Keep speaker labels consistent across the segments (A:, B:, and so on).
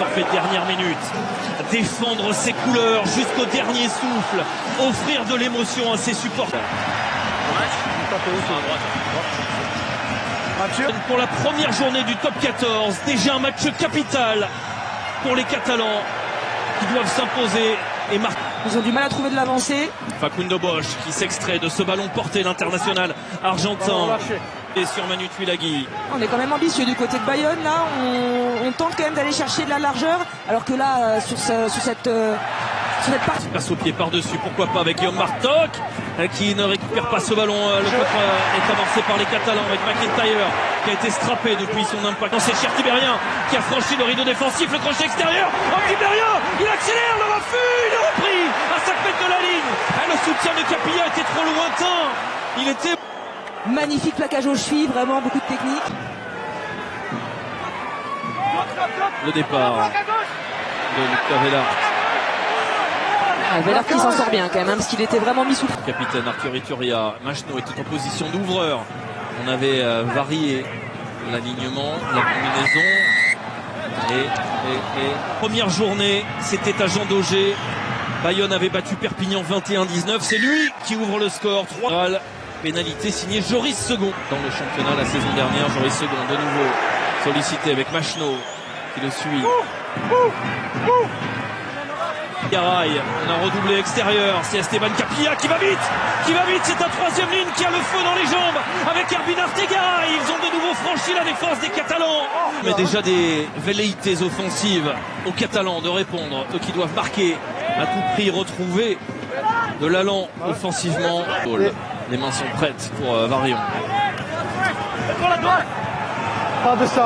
A: forfait de dernière minute. Défendre ses couleurs jusqu'au dernier souffle. Offrir de l'émotion à ses supporters. Pour la première journée du top 14, déjà un match capital pour les Catalans qui doivent s'imposer et marquer.
B: Ils ont du mal à trouver de l'avancée.
A: Facundo Bosch qui s'extrait de ce ballon porté, l'international argentin. Et sur Manu Tuilagi.
B: On est quand même ambitieux du côté de Bayonne. Là, on tente quand même d'aller chercher de la largeur. Alors que là, sur cette partie.
A: Passe au pied par-dessus, pourquoi pas avec Guillaume Martok qui ne récupère pas ce ballon. Le contre est amorcé par les Catalans avec McIntyre qui a été strappé depuis son impact. C'est Chertibérien qui a franchi le rideau défensif, le crochet extérieur. Tibérien, il accélère, le refus, il est repris à 5 mètres de la ligne. Le soutien de Capilla était trop lointain. Il était...
B: Magnifique plaquage aux chevilles, vraiment beaucoup de technique.
A: Le départ de Lucas Vella.
B: Vella qui s'en sort bien quand même, parce qu'il était vraiment mis sous.
A: Capitaine Arthur Ituria, Machno était en position d'ouvreur. On avait varié l'alignement, la combinaison. Et première journée, c'était à Jean Daugé. Bayonne avait battu Perpignan 21-19. C'est lui qui ouvre le score. 3. Pénalité signée Joris Second. Dans le championnat la saison dernière, Joris Second de nouveau sollicité avec Machno qui le suit. Garay, on a redoublé extérieur, c'est Esteban Capilla qui va vite, c'est un troisième ligne qui a le feu dans les jambes avec Herbin Artegaray. Ils ont de nouveau franchi la défense des Catalans. Mais déjà des velléités offensives aux Catalans de répondre, eux qui doivent marquer à tout prix, retrouver de l'allant offensivement. Les mains sont prêtes pour Varion.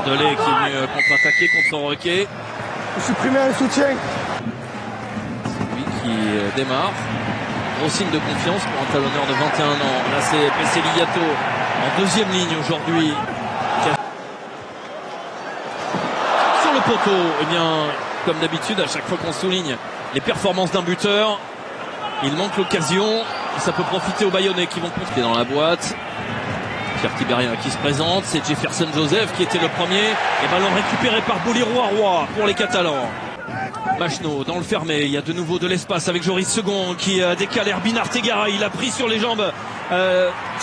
A: Delay qui est venu contre-attaquer contre Roquet.
C: Supprimer un soutien.
A: Qui démarre. Gros signe de confiance pour un talonneur de 21 ans. Là c'est Peseliato en deuxième ligne aujourd'hui. Sur le poteau, eh bien, comme d'habitude, à chaque fois qu'on souligne les performances d'un buteur, il manque l'occasion. Ça peut profiter aux Bayonnais qui vont compter dans la boîte. Pierre Tibérien qui se présente. C'est Jefferson Joseph qui était le premier. Et ballon récupéré par Boliroy pour les Catalans. Machno dans le fermé, il y a de nouveau de l'espace avec Joris Second qui décale Herbin Artegaray, il a pris sur les jambes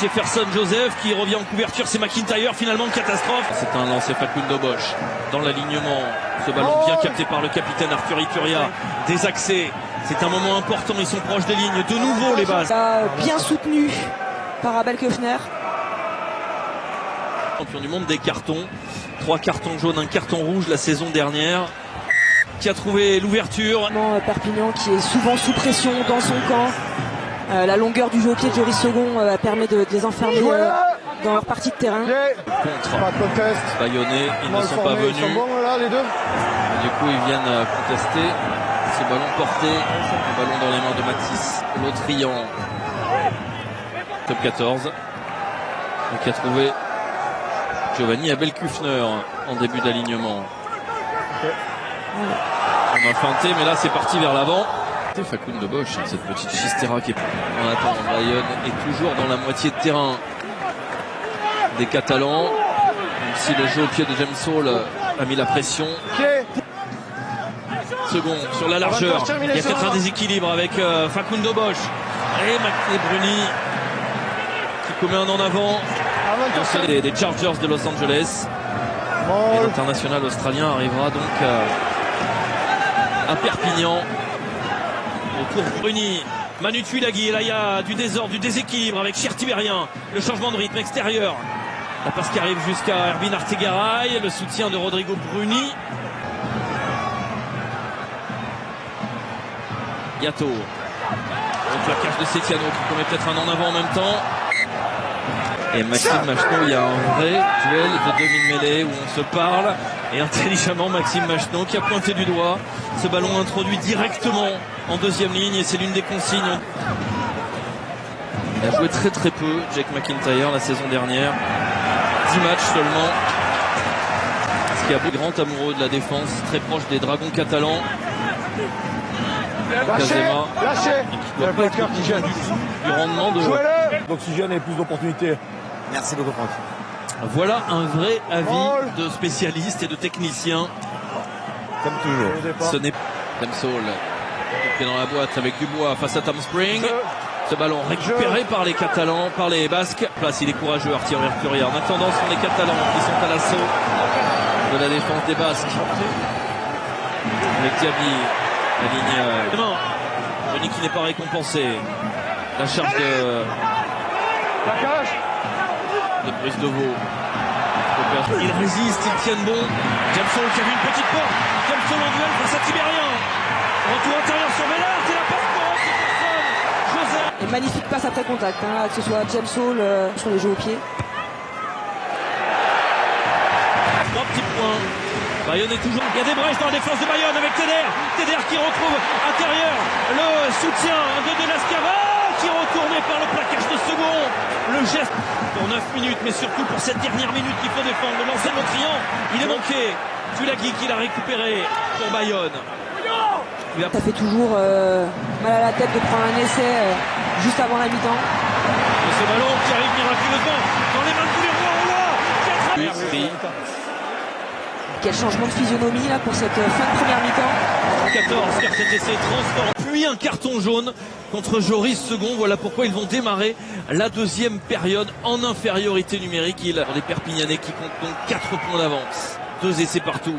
A: Jefferson Joseph qui revient en couverture, c'est McIntyre, finalement catastrophe. C'est un lancer Facundo Bosch dans l'alignement, ce ballon bien capté par le capitaine Arthur Ituria, désaxé, c'est un moment important, ils sont proches des lignes, de nouveau les bases.
B: Bien soutenu par Abel Köfner.
A: Champion du monde des cartons, 3 cartons jaunes, un carton rouge la saison dernière. Qui a trouvé l'ouverture.
B: Perpignan qui est souvent sous pression dans son camp. La longueur du jeu au pied de Joris Second permet de les enfermer dans leur partie de terrain.
A: Contre Bayonnais, ils ne sont pas venus. Du coup, ils viennent contester ce ballon porté. Le ballon dans les mains de Mathis Lautrian. Top 14. Et qui a trouvé Giovanni Abel-Kufner en début d'alignement. On a feinté, mais là c'est parti vers l'avant. Facundo Bosch, cette petite Chistera qui est en attendant. Bayonne est toujours dans la moitié de terrain des Catalans. Même si le jeu au pied de James Hall a mis la pression. Second sur la largeur. Il y a peut-être un déséquilibre avec Facundo Bosch et Bruni qui commet un en avant. Des Chargers de Los Angeles. Et l'international australien arrivera donc à Perpignan. Autour de Bruni, Manu Tuilagi, et là il y a du désordre, du déséquilibre avec Chertibérien, le changement de rythme extérieur. La passe qui arrive jusqu'à Herbin Artegaray, le soutien de Rodrigo Bruni. Yato, le plaquage de Setiano qui commet peut-être un en avant en même temps. Et Maxime Machno, il y a un vrai duel de demi-mêlée où on se parle. Et intelligemment, Maxime Machno qui a pointé du doigt. Ce ballon introduit directement en deuxième ligne et c'est l'une des consignes. Il a joué très très peu, Jake McIntyre, la saison dernière. 10 matchs seulement. Ce qui a beaucoup grand amoureux de la défense, très proche des Dragons catalans. Kazema, qui doit pas être qui gêne du rendement de
C: d'oxygène et plus d'opportunités. Merci beaucoup Franck.
A: Voilà un vrai avis de spécialistes et de techniciens
C: Comme toujours.
A: Ce n'est pas Demsoul qui est dans la boîte avec Dubois face à Tom Spring. Ce ballon récupéré par les Catalans, par les Basques. Place, il est courageux, Arthur Mercury. En attendant, ce sont les Catalans qui sont à l'assaut de la défense des Basques. Avec Diaby, la ligne. Non, Denis qui n'est pas récompensé. La charge de Brice Deveau. Ils résistent, ils tiennent bon. Jamsol qui a vu une petite porte. Jamsol en duel face à Tibérien. Retour intérieur sur Vellard et la porte pour Joseph.
B: Et magnifique passe après contact, hein, que ce soit Jamsol sur les jeux au pied.
A: 3 petits points. Bayonne est toujours. Il y a des brèches dans la défense de Bayonne avec Teder. Teder qui retrouve intérieur le soutien de Delascava qui est retourné par le plaquage de second. Le geste pour 9 minutes, mais surtout pour cette dernière minute qu'il faut défendre. Le lancer Montrian, il est manqué. Tulagi qui l'a récupéré pour Bayonne.
B: Ça fait toujours mal à la tête de prendre un essai juste avant la mi-temps.
A: Et ce ballon qui arrive miraculeusement dans les mains de tous les rois. Merci.
B: Quel changement de physionomie là pour cette fin de première mi-temps.
A: 14 car cet essai transforme. Puis un carton jaune contre Joris Second. Voilà pourquoi ils vont démarrer la deuxième période en infériorité numérique. Les Perpignanais qui comptent donc 4 points d'avance. 2 essais partout.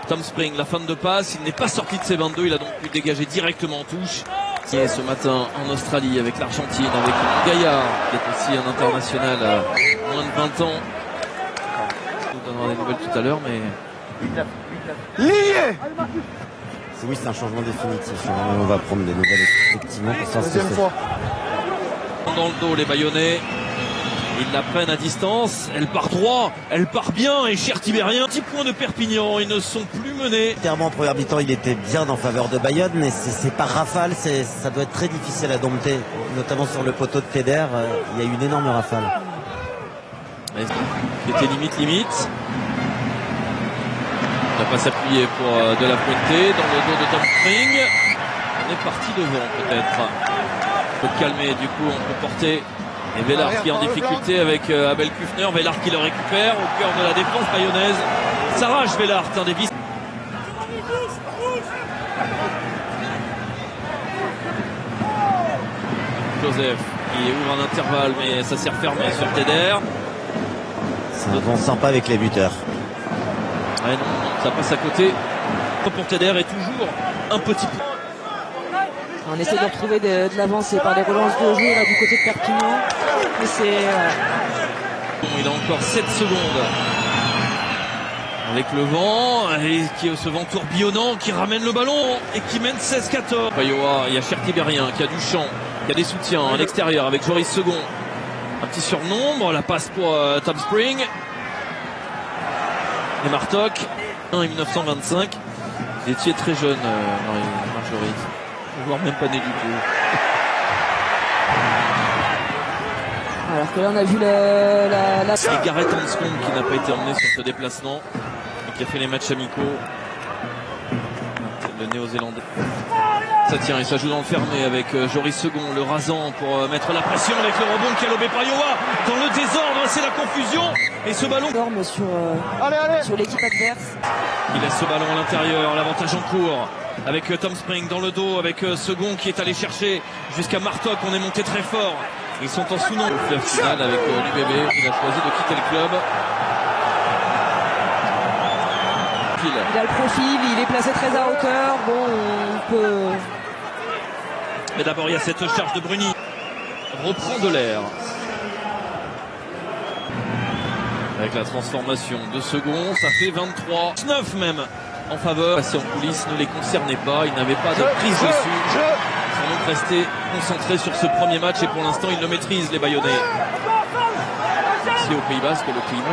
A: Tom Spring, la fin de passe, il n'est pas sorti de ses 22, il a donc pu dégager directement en touche. Qui est ce matin en Australie avec l'Argentine, avec Gaillard, qui est aussi un international à moins de 20 ans. On vous donnera des nouvelles tout à l'heure, mais...
C: Oui, c'est un changement définitif. On va prendre des nouvelles effectivement.
D: Deuxième fois.
A: Dans le dos, les Bayonnais. Ils la prennent à distance, elle part droit, elle part bien et cher Tibérien, petit point de Perpignan, ils ne sont plus menés.
E: Clairement en première mi-temps il était bien en faveur de Bayonne, mais c'est par rafale, ça doit être très difficile à dompter, notamment sur le poteau de Teder, il y a eu une énorme rafale.
A: C'était limite. On va pas s'appuyer pour De La Fuente dans le dos de Tom Spring. On est parti devant peut-être. On peut calmer, du coup on peut porter. Et Vellard qui est en difficulté avec Abel Kufner. Vellard qui le récupère au cœur de la défense bayonnaise. S'arrache Vellard, un des vis. Joseph qui ouvre un intervalle mais ça s'est refermé sur Teder.
E: C'est un vent sympa avec les buteurs.
A: Ouais, non, ça passe à côté. Pour Teder est toujours un petit peu.
B: On essaie de retrouver de l'avance par des relances de jeu là, du côté de Perpignan. Mais c'est...
A: Bon, il a encore 7 secondes. Avec le vent, et ce vent tourbillonnant qui ramène le ballon et qui mène 16-14. Il y a Cher Tibérien qui a du champ, qui a des soutiens à l'extérieur avec Joris Second. Un petit surnombre, la passe pour Tom Spring. Et Martok, 1 et 1925. Vous étiez très jeune, Marjorie. Voire même pas né du tout.
B: Alors que là on a vu
A: C'est Gareth Hanscombe qui n'a pas été emmené sur ce déplacement et qui a fait les matchs amicaux. Le néo-zélandais. Ça tient et ça joue dans le fermé avec Joris Second, le rasant pour mettre la pression avec le rebond qui est lobé par Iowa. Dans le désordre, c'est la confusion. Et ce ballon
B: sur l'équipe adverse.
A: Il laisse ce ballon à l'intérieur, l'avantage en cours. Avec Tom Spring dans le dos, avec Second qui est allé chercher jusqu'à Martok. On est monté très fort. Ils sont en sous-nom. Le final avec l'UBB. Il a choisi de quitter le club.
B: Il a le profil, il est placé très à hauteur. Bon, on peut...
A: Mais d'abord, il y a cette charge de Bruni. Reprend de l'air. Avec la transformation de Second, ça fait 23, 9 même. En faveur, passer en coulisses ne les concernait pas, ils n'avaient pas de prise dessus. Ils sont donc restés concentrés sur ce premier match et pour l'instant ils le maîtrisent les Bayonnais. Ici au Pays Basque, le climat.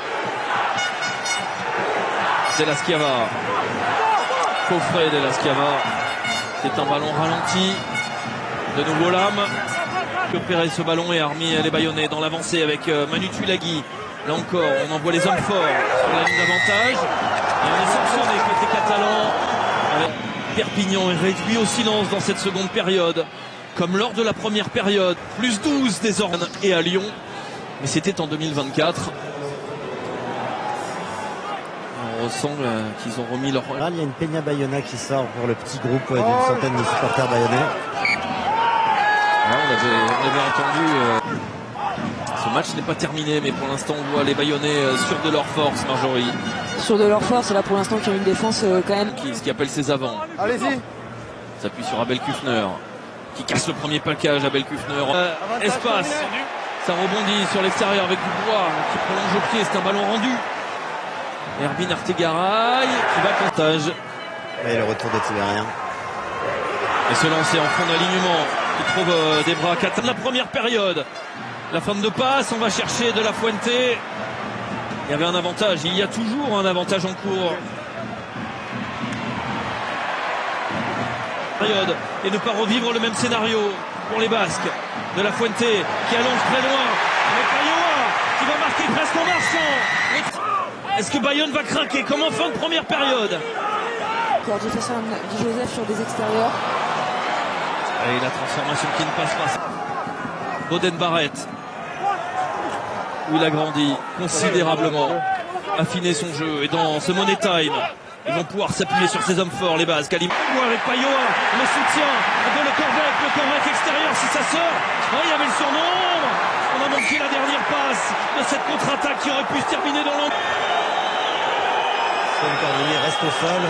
A: Delascava. Coffret Delascava. C'est un ballon ralenti. De nouveau Lame. Opérer ce ballon et a remis les Bayonnais dans l'avancée avec Manu Tulagi. Là encore, on envoie les hommes forts sur la ligne d'avantage. Et on est sanctionné côté catalan. Perpignan est réduit au silence dans cette seconde période. Comme lors de la première période. Plus 12 désormais et à Lyon. Mais c'était en 2024. On ressemble qu'ils ont remis leur...
E: Là, il y a une Peña Bayona qui sort pour le petit groupe d'une centaine de supporters bayonnais.
A: on avait entendu... ce match n'est pas terminé, mais pour l'instant on voit les Bayonnais sûrs de leur force, Marjorie.
B: Sûrs de leur force, et là pour l'instant qui ont une défense quand même.
A: Ce qui appelle ses avants.
D: Allez-y.
A: S'appuie sur Abel Kufner, qui casse le premier plaquage. Abel Kufner. Espace. Ça rebondit sur l'extérieur avec Dubois qui prolonge au pied. C'est un ballon rendu. Herbin Artegaray qui va comptage.
E: Et le retour de Tibérien.
A: Et se lancer en fond d'alignement. Qui trouve des bras. De la première période. La fin de passe. On va chercher de la Fuente. Il y avait un avantage. Il y a toujours un avantage en cours. Et ne pas revivre le même scénario pour les Basques. De la Fuente qui allonge très loin avec Payoa qui va marquer presque en marchant. Est-ce que Bayonne va craquer comme en fin de première période?
B: Coordination dit Joseph sur des extérieurs.
A: Et la transformation qui ne passe pas. Boden Barrett, où il a grandi considérablement, affiné son jeu. Et dans ce Money Time, ils vont pouvoir s'appuyer sur ces hommes forts, les Basques. Avec Payoa, le soutien de le Corvette extérieur si ça sort. Oh, il y avait le surnombre. On a manqué la dernière passe de cette contre-attaque qui aurait pu se terminer dans l'ombre.
E: Cordelier reste au sol.